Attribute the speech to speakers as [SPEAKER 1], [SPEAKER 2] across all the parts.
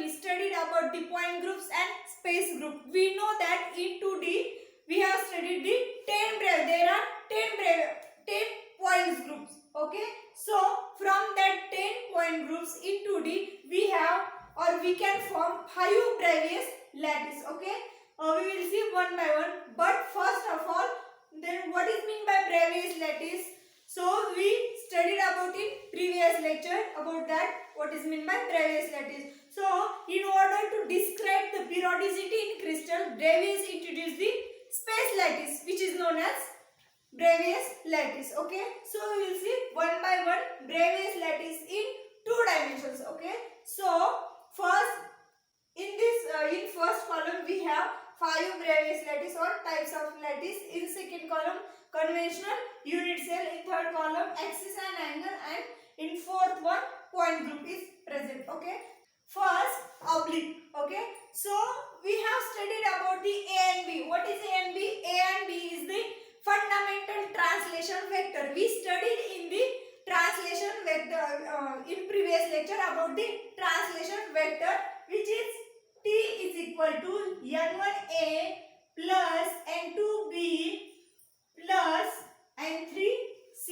[SPEAKER 1] we studied about the point groups and space group. We know that in 2D we have studied the 10 brave. There are 10 points groups. Okay. So from that 10 point groups in 2D we have or we can form 5 Bravais lattice. Okay. We will see one by one. But first of all, then what is mean by Bravais lattice? So we studied about in previous lecture about that what is meant by Bravais lattice. So in order to describe the periodicity in crystal, Bravais introduced the space lattice which is known as Bravais lattice. Okay. So we will see one by one Bravais lattice in 2 dimensions. Okay. So first in this in first column we have 5 Bravais lattice or types of lattice. In second column conventional unit cell. In third column axis and angle, and in fourth one point group is present. Okay. First oblique. Okay. So we have studied about the A and B. What is A and B? A and B is the fundamental translation vector. We studied in the translation vector in previous lecture about the translation vector, which is T is equal to N1A plus N2B plus N3C.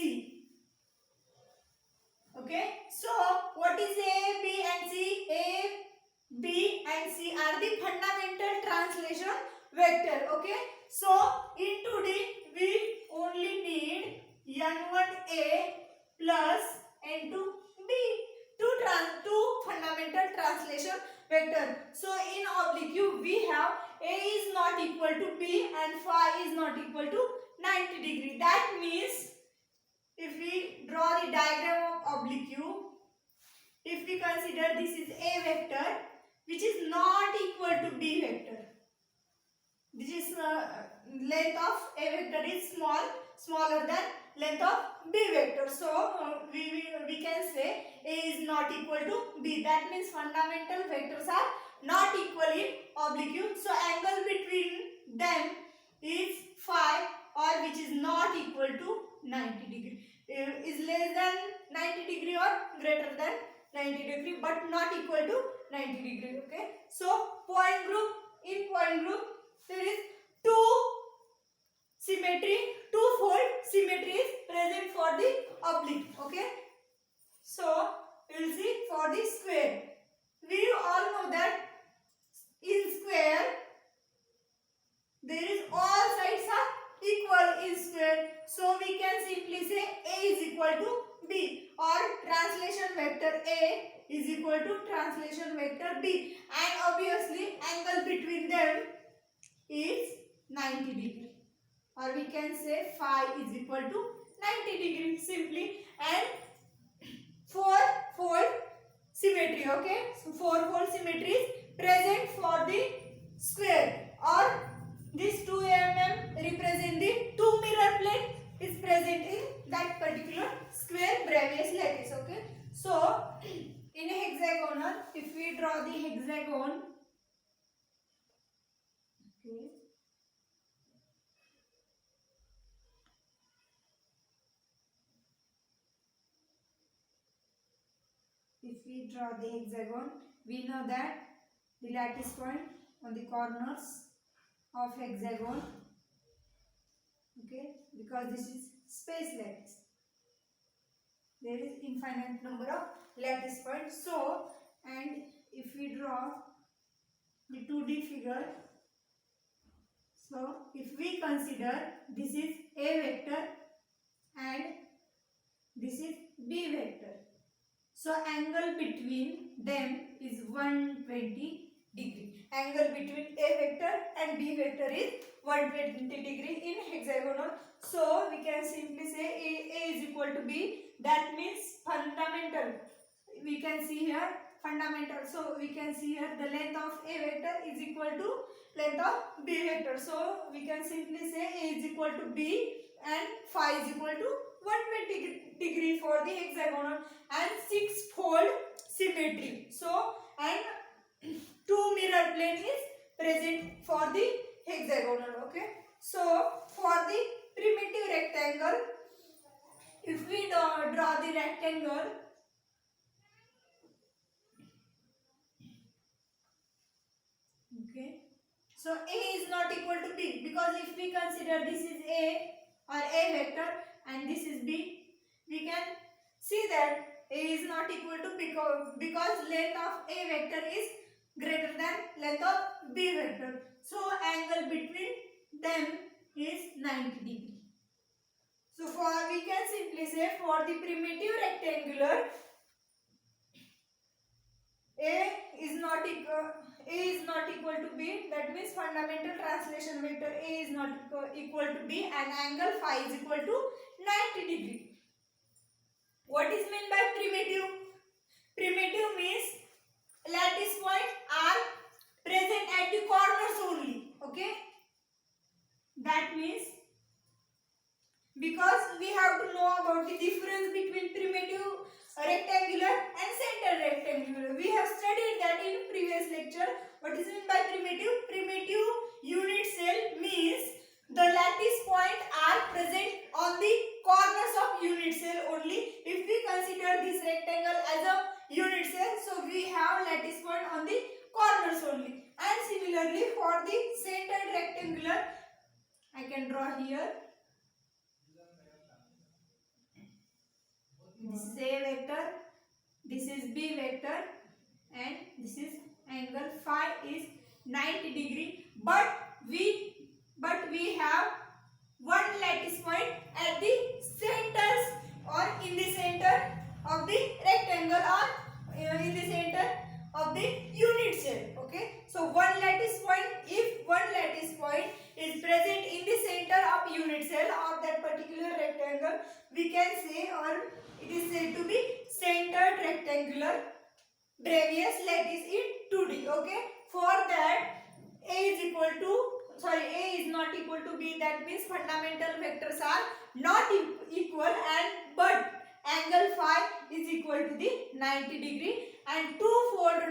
[SPEAKER 1] Okay. So what is A, B and C? A, B and C are the fundamental translation vector. Okay. So in 2D we only need N1A plus N2B, two fundamental translation vector. So in oblique we have A is not equal to B and phi is not equal to 90 degree. That means if we draw the diagram of oblique, if we consider this is A vector which is not equal to B vector, this is length of A vector is smaller than length of B vector. So we can say A is not equal to B. That means fundamental vectors are not equal in oblique. So angle between them is phi, or which is not equal to 90 degree. Is less than 90 degree or greater than 90 degree, but not equal to 90 degree. Okay. So point group, in point group there is two-fold symmetry is present for the oblique. Okay. So we will see for the square. We all know that in square there is all sides are equal in square. So we can simply say A is equal to B, or translation vector A is equal to translation vector B, and obviously angle between them is 90 degree, or we can say phi is equal to 90 degree simply. And four-fold symmetry. Okay. So four-fold symmetry is present for the square, or this 2 mm represent the 2 mirror plane is present in that particular square Bravais lattice. Okay. So in a hexagonal, if we draw the hexagon, okay, if we draw the hexagon, we know that the lattice point on the corners of hexagon, okay, because this is space lattice, there is infinite number of lattice points. So, and if we draw the 2D figure, so if we consider this is A vector and this is B vector, so angle between them is 120 degree. Angle between A vector and B vector is 120 degree in hexagonal. So we can simply say A is equal to B. That means fundamental. We can see here fundamental. So we can see here the length of A vector is equal to length of B vector. So we can simply say A is equal to B and phi is equal to 120 degree for the hexagonal, and 6-fold symmetry. So and 2 mirror plane is present for the hexagonal. Okay. So for the primitive rectangle, if we draw the rectangle, So A is not equal to B, because if we consider this is A or A vector and this is B, we can see that A is not equal to B because length of A vector is greater than length of B vector. So angle between them is 90 degree. So we can simply say for the primitive rectangular, A is not equal to B. That means fundamental translation vector A is not equal to B and angle phi is equal to 90 degree. What is meant by primitive? Primitive means lattice points are present at the corners only. Okay. That means, because we have to know about the difference between primitive rectangular and center rectangular. We have studied that in previous lecture. What is meant by primitive? Primitive unit cell means the lattice points are present on the corners of unit cell only. If we consider this rectangle as a unit cell, so we have lattice point on the corners only. And similarly for the centered rectangular, I can draw here. This is A vector, this is B vector, and this is angle phi is 90 degree. But we have one lattice point at the centers or in the center of the rectangle or in the center of the unit cell. Okay. So one lattice point, if one lattice point is present in the center of unit cell or that particular rectangle, we can say, or it is said to be centered rectangular Bravais lattice in 2D. Okay. For that, A is not equal to B. That means fundamental vectors are not equal, and but angle phi is equal to the 90 degree and two-fold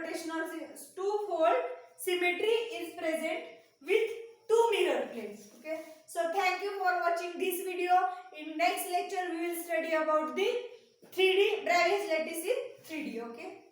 [SPEAKER 1] symmetry is present with two mirror planes. Okay. So thank you for watching this video. In next lecture we will study about the 3D Bravais lattice in 3D. Okay.